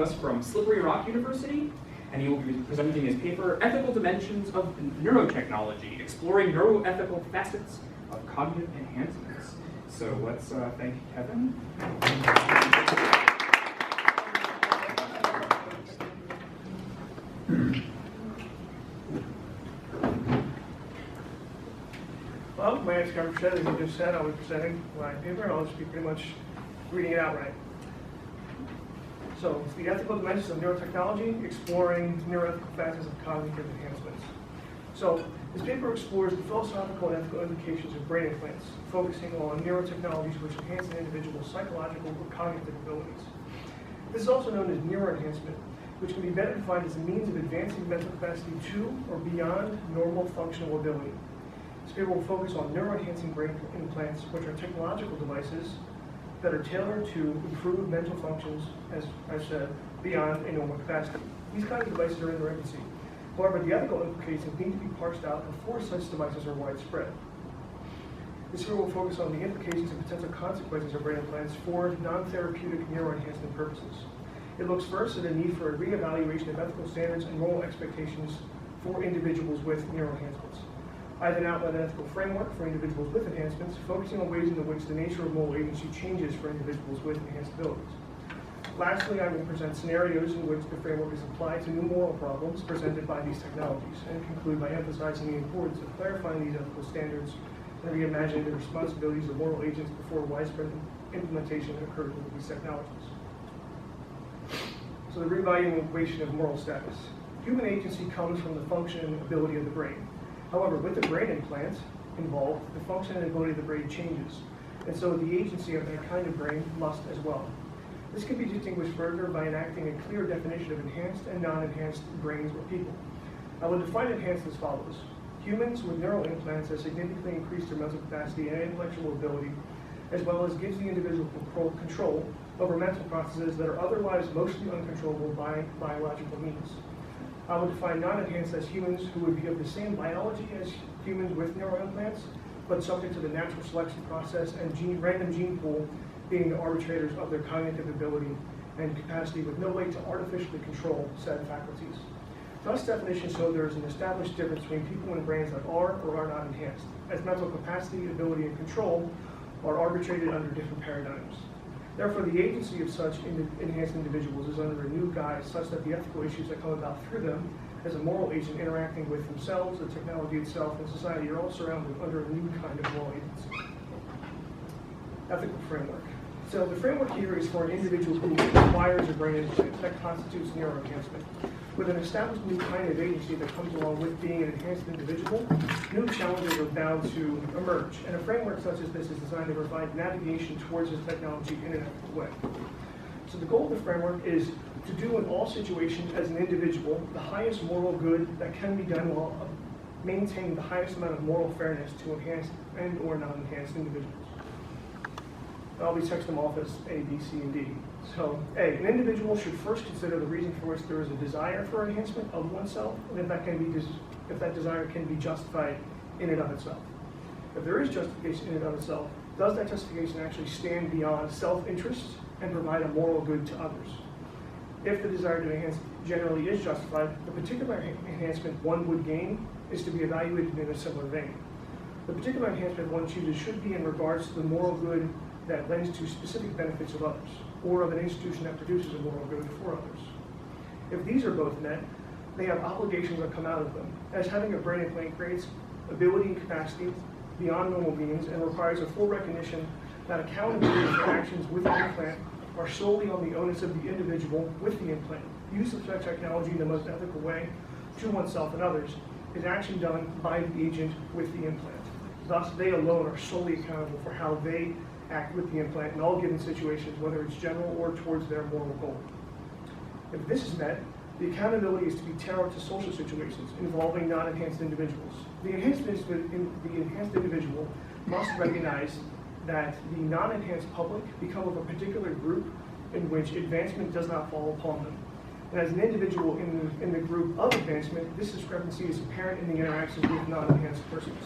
us from Slippery Rock University, and he will be presenting his paper, Ethical Dimensions of Neurotechnology, Exploring Neuroethical Facets of Cognitive Enhancements. So let's thank Kevin. Well, my name is Frechette, as you just said. I'll be presenting my paper, and I'll just be pretty much reading it outright. So, it's the ethical dimensions of neurotechnology, exploring neuroethical facets of cognitive enhancements. So, this paper explores the philosophical and ethical implications of brain implants, focusing on neurotechnologies which enhance an individual's psychological or cognitive abilities. This is also known as neuroenhancement, which can be better defined as a means of advancing mental capacity to or beyond normal functional ability. This paper will focus on neuroenhancing brain implants, which are technological devices that are tailored to improve mental functions, as I said, beyond a normal capacity. These kinds of devices are in their infancy. However, the ethical implications need to be parsed out before such devices are widespread. This paper will focus on the implications and potential consequences of brain implants for non-therapeutic neuroenhancement purposes. It looks first at a need for a reevaluation of ethical standards and moral expectations for individuals with neuroenhancements. I then outline an ethical framework for individuals with enhancements, focusing on ways in which the nature of moral agency changes for individuals with enhanced abilities. Lastly, I will present scenarios in which the framework is applied to new moral problems presented by these technologies, and conclude by emphasizing the importance of clarifying these ethical standards and reimagining the responsibilities of moral agents before widespread implementation occurs with these technologies. So the reevaluation of moral status. Human agency comes from the function and ability of the brain. However, with the brain implant involved, the function and ability of the brain changes, and so the agency of that kind of brain must as well. This can be distinguished further by enacting a clear definition of enhanced and non-enhanced brains or people. I will define enhanced as follows. Humans with neural implants have significantly increased their mental capacity and intellectual ability, as well as gives the individual control over mental processes that are otherwise mostly uncontrollable by biological means. I will define non-enhanced as humans who would be of the same biology as humans with neural implants, but subject to the natural selection process and random gene pool being the arbitrators of their cognitive ability and capacity with no way to artificially control said faculties. Thus, definitions show there is an established difference between people and brains that are or are not enhanced, as mental capacity, ability, and control are arbitrated under different paradigms. Therefore, the agency of such enhanced individuals is under a new guise such that the ethical issues that come about through them as a moral agent interacting with themselves, the technology itself, and society are all surrounded under a new kind of moral agency. Ethical framework. So the framework here is for an individual who acquires a brain implant that constitutes neuroenhancement. With an established new kind of agency that comes along with being an enhanced individual, new challenges are bound to emerge, and a framework such as this is designed to provide navigation towards this technology in an ethical way. So the goal of the framework is to do in all situations as an individual the highest moral good that can be done while maintaining the highest amount of moral fairness to enhanced and or non-enhanced individuals. I'll be text them off as A, B, C, and D. So, A, an individual should first consider the reason for which there is a desire for enhancement of oneself, and if that desire can be justified in and of itself. If there is justification in and of itself, does that justification actually stand beyond self-interest and provide a moral good to others? If the desire to enhance generally is justified, the particular enhancement one would gain is to be evaluated in a similar vein. The particular enhancement one chooses should be in regards to the moral good that lends to specific benefits of others, or of an institution that produces a moral good for others. If these are both met, they have obligations that come out of them, as having a brain implant creates ability and capacity beyond normal means and requires a full recognition that accountability for actions with the implant are solely on the onus of the individual with the implant. Use of such technology in the most ethical way to oneself and others is action done by the agent with the implant. Thus, they alone are solely accountable for how they act with the implant in all given situations, whether it's general or towards their moral goal. If this is met, the accountability is to be tailored to social situations involving non-enhanced individuals. The enhanced individual must recognize that the non-enhanced public become of a particular group in which advancement does not fall upon them. And as an individual in the group of advancement, this discrepancy is apparent in the interactions with non-enhanced persons.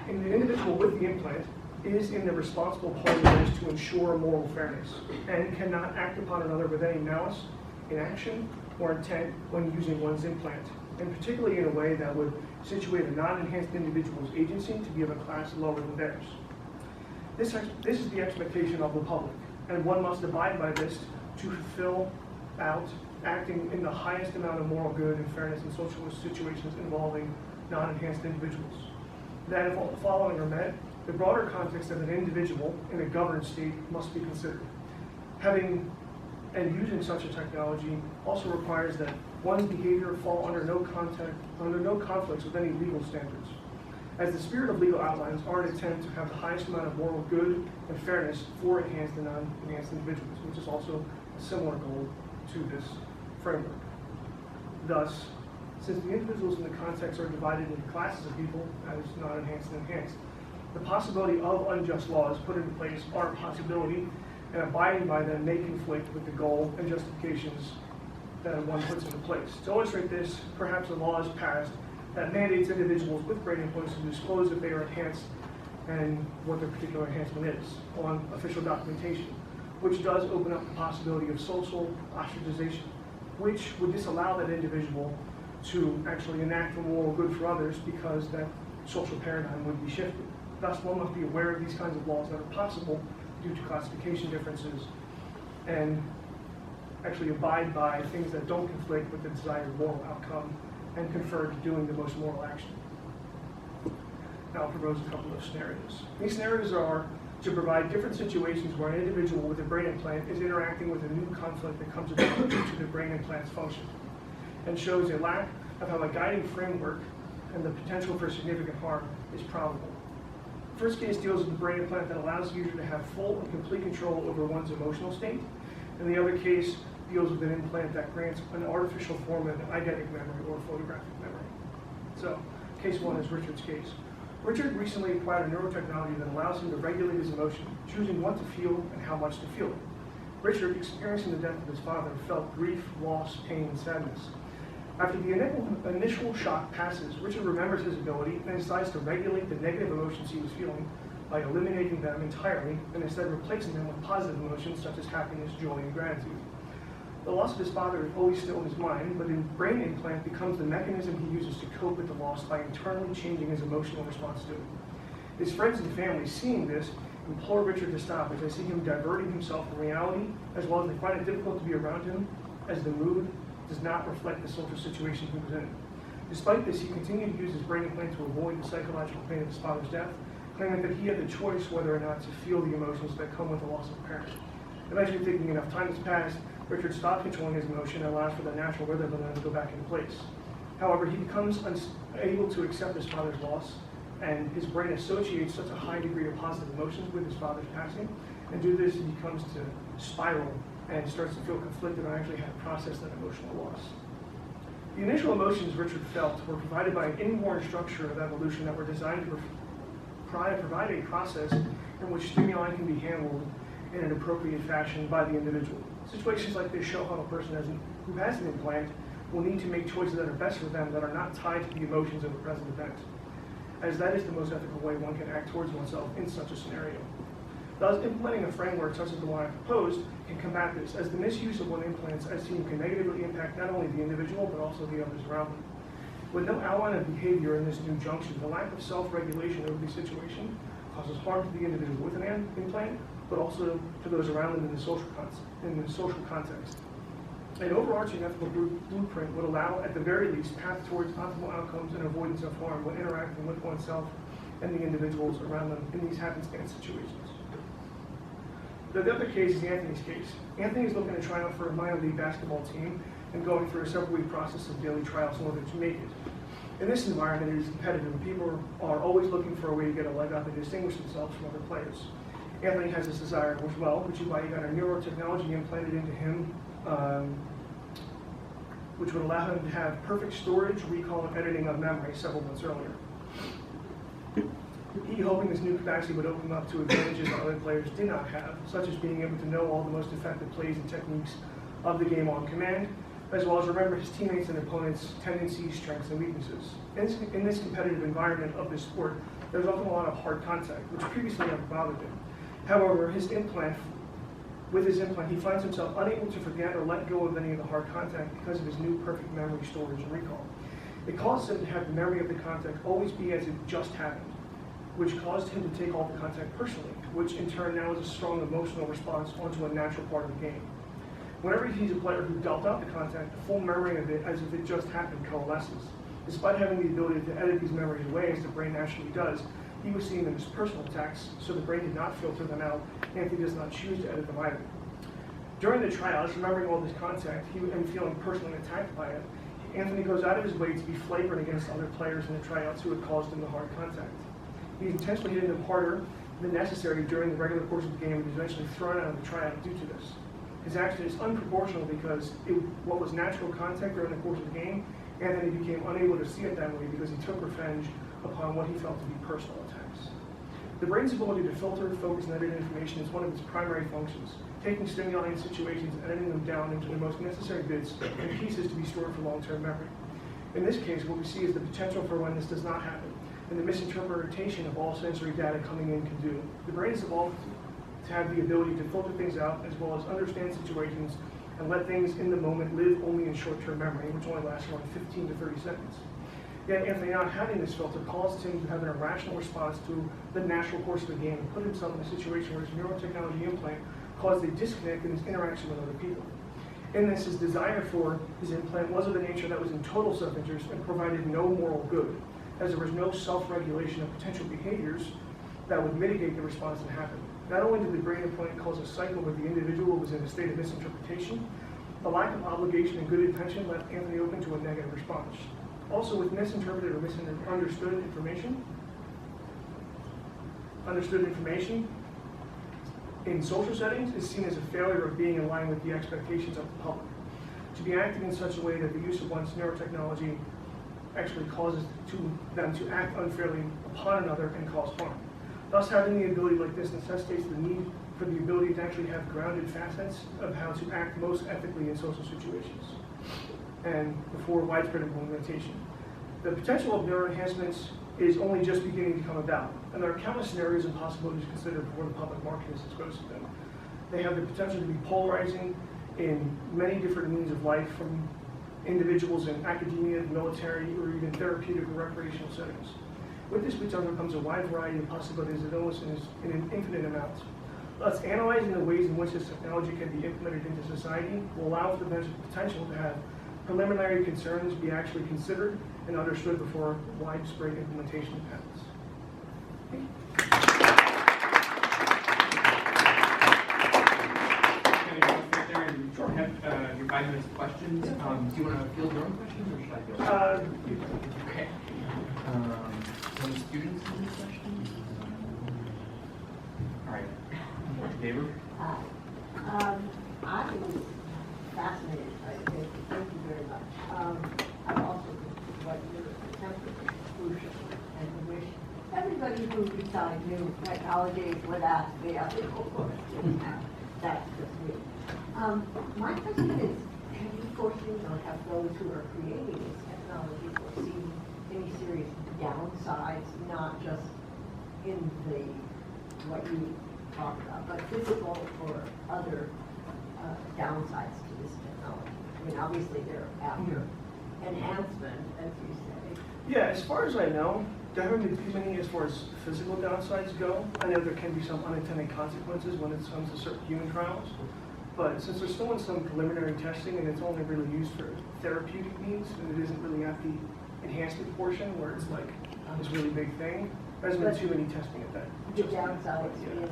In the individual with the implant, is in the responsible part of this to ensure moral fairness and cannot act upon another with any malice, inaction, or intent when using one's implant, and particularly in a way that would situate a non-enhanced individual's agency to be of a class lower than theirs. This is the expectation of the public, and one must abide by this to fulfill out acting in the highest amount of moral good and fairness in social situations involving non-enhanced individuals. That if all the following are met, the broader context of an individual in a governed state must be considered. Having and using such a technology also requires that one's behavior fall under no conflicts with any legal standards. As the spirit of legal outlines are an attempt to have the highest amount of moral good and fairness for enhanced and non-enhanced individuals, which is also a similar goal to this framework. Thus, since the individuals in the context are divided into classes of people, as non-enhanced and enhanced, the possibility of unjust laws put into place are a possibility, and abiding by them may conflict with the goal and justifications that one puts into place. To illustrate this, perhaps a law is passed that mandates individuals with brain implants to disclose if they are enhanced and what their particular enhancement is on official documentation, which does open up the possibility of social ostracization, which would disallow that individual to actually enact a moral good for others because that social paradigm would be shifted. Thus, one must be aware of these kinds of laws that are possible due to classification differences and actually abide by things that don't conflict with the desired moral outcome and confer to doing the most moral action. Now I'll propose a couple of scenarios. These scenarios are to provide different situations where an individual with a brain implant is interacting with a new conflict that comes about due to the brain implant's function and shows a lack of how a guiding framework and the potential for significant harm is probable. The first case deals with the brain implant that allows the user to have full and complete control over one's emotional state, and the other case deals with an implant that grants an artificial form of eidetic memory or photographic memory. So, case one is Richard's case. Richard recently acquired a neurotechnology that allows him to regulate his emotion, choosing what to feel and how much to feel it. Richard, experiencing the death of his father, felt grief, loss, pain, and sadness. After the initial shock passes, Richard remembers his ability and decides to regulate the negative emotions he was feeling by eliminating them entirely and instead replacing them with positive emotions such as happiness, joy, and gratitude. The loss of his father is always still in his mind, but the brain implant becomes the mechanism he uses to cope with the loss by internally changing his emotional response to it. His friends and family, seeing this, implore Richard to stop as they see him diverting himself from reality, as well as they find it difficult to be around him as the mood does not reflect the social situation he was in. Despite this, he continued to use his brain implant to avoid the psychological pain of his father's death, claiming that he had the choice whether or not to feel the emotions that come with the loss of a parent. Eventually, thinking enough time has passed, Richard stopped controlling his emotion and allows for the natural rhythm of them to go back into place. However, he becomes unable to accept his father's loss, and his brain associates such a high degree of positive emotions with his father's passing, and due to this, he becomes to spiral and starts to feel conflicted on actually how to process that emotional loss. The initial emotions Richard felt were provided by an inborn structure of evolution that were designed to provide a process in which stimuli can be handled in an appropriate fashion by the individual. Situations like this show how a person who has an implant will need to make choices that are best for them that are not tied to the emotions of the present event, as that is the most ethical way one can act towards oneself in such a scenario. Thus, implementing a framework such as the one I proposed can combat this, as the misuse of one implants as seen can negatively impact not only the individual but also the others around them. With no outline of behavior in this new junction, the lack of self-regulation over the situation causes harm to the individual with an implant, but also to those around them in the social context. An overarching ethical blueprint would allow, at the very least, path towards optimal outcomes and avoidance of harm when interacting with oneself and the individuals around them in these happenstance situations. The other case is Anthony's case. Anthony is looking to try out for a minor league basketball team and going through a several-week process of daily trials in order to make it. In this environment, it is competitive, and people are always looking for a way to get a leg up and distinguish themselves from other players. Anthony has this desire as well, which is why he got a neurotechnology implanted into him, which would allow him to have perfect storage, recall, and editing of memory several months earlier. He, hoping this new capacity would open up to advantages that other players did not have, such as being able to know all the most effective plays and techniques of the game on command, as well as remember his teammates and opponents' tendencies, strengths, and weaknesses. In this competitive environment of this sport, there's often a lot of hard contact, which previously never bothered him. However, with his implant, he finds himself unable to forget or let go of any of the hard contact because of his new perfect memory storage and recall. It caused him to have the memory of the contact always be as it just happened, which caused him to take all the contact personally, which in turn now is a strong emotional response onto a natural part of the game. Whenever he sees a player who dealt out the contact, the full memory of it as if it just happened coalesces. Despite having the ability to edit these memories away as the brain naturally does, he was seeing them as personal attacks, so the brain did not filter them out, and Anthony does not choose to edit them either. During the tryouts, remembering all this contact and feeling personally attacked by it, Anthony goes out of his way to be flagrant against other players in the tryouts who had caused him the hard contact. He intentionally hitting them harder than necessary during the regular course of the game and is eventually thrown out of the tryout due to this. His action is unproportional because what was natural contact during the course of the game, Anthony became unable to see it that way because he took revenge upon what he felt to be personal attacks. The brain's ability to filter, focus, and edit information is one of its primary functions, taking stimuli in situations and editing them down into the most necessary bits and pieces to be stored for long-term memory. In this case, what we see is the potential for when this does not happen, and the misinterpretation of all sensory data coming in can do. The brain is evolved to have the ability to filter things out as well as understand situations and let things in the moment live only in short-term memory, which only lasts around 15 to 30 seconds. Yet Anthony not having this filter caused him to have an irrational response to the natural course of the game and put himself in a situation where his neurotechnology implant caused a disconnect in his interaction with other people. In this, his desire for his implant was of a nature that was in total self-interest and provided no moral good, as there was no self-regulation of potential behaviors that would mitigate the response that happened. Not only did the brain implant cause a cycle where the individual was in a state of misinterpretation, the lack of obligation and good intention left Anthony open to a negative response. Also, with misinterpreted or misunderstood information in social settings is seen as a failure of being in line with the expectations of the public. To be acting in such a way that the use of one's neurotechnology actually causes them to act unfairly upon another and cause harm. Thus, having the ability like this necessitates the need for the ability to actually have grounded facets of how to act most ethically in social situations and before widespread implementation. The potential of neuroenhancements is only just beginning to come about, and there are countless scenarios and possibilities considered before the public market is exposed to them. They have the potential to be polarizing in many different means of life, from individuals in academia, military, or even therapeutic or recreational settings. With this potential comes a wide variety of possibilities of illness in an infinite amount. Thus, analyzing the ways in which this technology can be implemented into society will allow for the potential to have preliminary concerns be actually considered and understood before widespread implementation happens. Sure, have your 5 minutes of questions. Do you want to field your own questions, or should I field them? Okay. Some students have any questions? All right. David? I was fascinated by it. Thank you very much. I also think what your attempt is crucial, and wish everybody who recites neurotechnology would ask the ethical question. That's just me. My question is, have you foreseen or have those who are creating this technology foreseen any serious downsides, not just in what you talked about, but physical or other downsides to this technology? I mean, obviously they're after enhancement, as you say. Yeah, as far as I know, there haven't been too many as far as physical downsides go. I know there can be some unintended consequences when it comes to certain human trials, but since there's still in some preliminary testing and it's only really used for therapeutic needs, and it isn't really at the enhancement portion where it's like this really big thing, there hasn't been too many testing at that. The downsides in the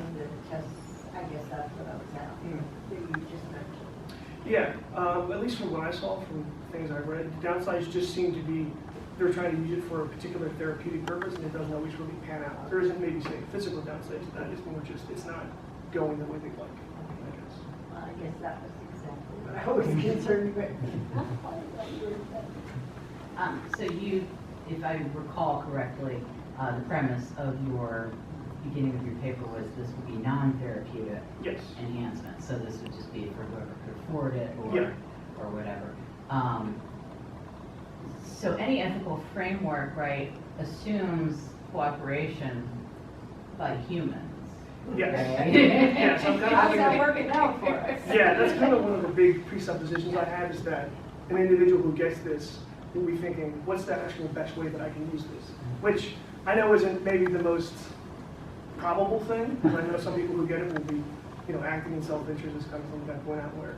tests, I guess that's what I was asking, that you just mentioned. Yeah, at least from what I saw from things I read, the downsides just seem to be they're trying to use it for a particular therapeutic purpose, and it doesn't always really pan out. There isn't maybe say physical downsides to that. It's more just it's not going the way they'd like. I guess that was exactly what I was concerned with. So you, if I recall correctly, the premise of your beginning of your paper was this would be non-therapeutic enhancement. So this would just be for whoever could afford it or whatever. So any ethical framework, right, assumes cooperation by humans. Yes. Right? Yes, I'm kind How's of that working out for us? Yeah, that's kind of one of the big presuppositions I have, is that an individual who gets this will be thinking, what's the actual best way that I can use this? Which I know isn't maybe the most probable thing, because I know some people who get it will be, acting in self-interest, is kind of something I point out, where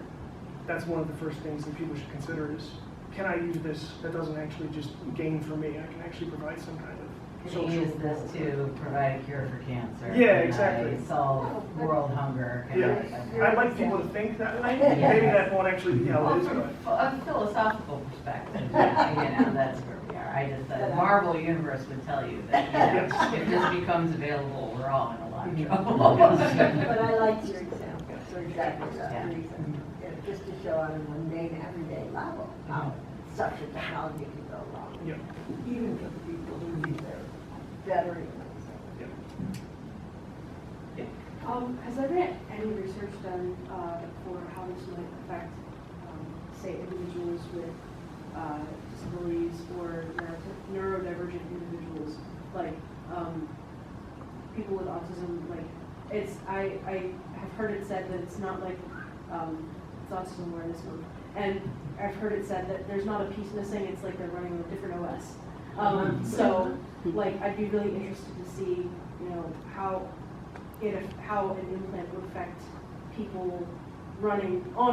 that's one of the first things that people should consider is, can I use this that doesn't actually just gain for me? I can actually provide some kind of Can social you use this role. to provide a cure for cancer? Yeah, Can exactly. I solve world hunger? Can Yeah, I'd like people to think that way. Yeah. Maybe that won't actually be how Well, it is, from but. a philosophical perspective, that's where we are. I just, the Marvel universe would tell you that, Yes. if this becomes available, we're all in a lot of trouble. But I like your example for exactly that Yeah. reason. Just to show on a mundane, everyday level how such a technology can go wrong. Yeah. Even for the people who need their bettering themselves. Has there been any research done for how this might affect, say, individuals with disabilities or neurodivergent individuals, like people with autism? Like, I have heard it said that it's not like it's Autism Awareness Month, and I've heard it said that there's not a piece missing. It's like they're running on a different OS. So, like, I'd be really interested to see, how an implant would affect people running on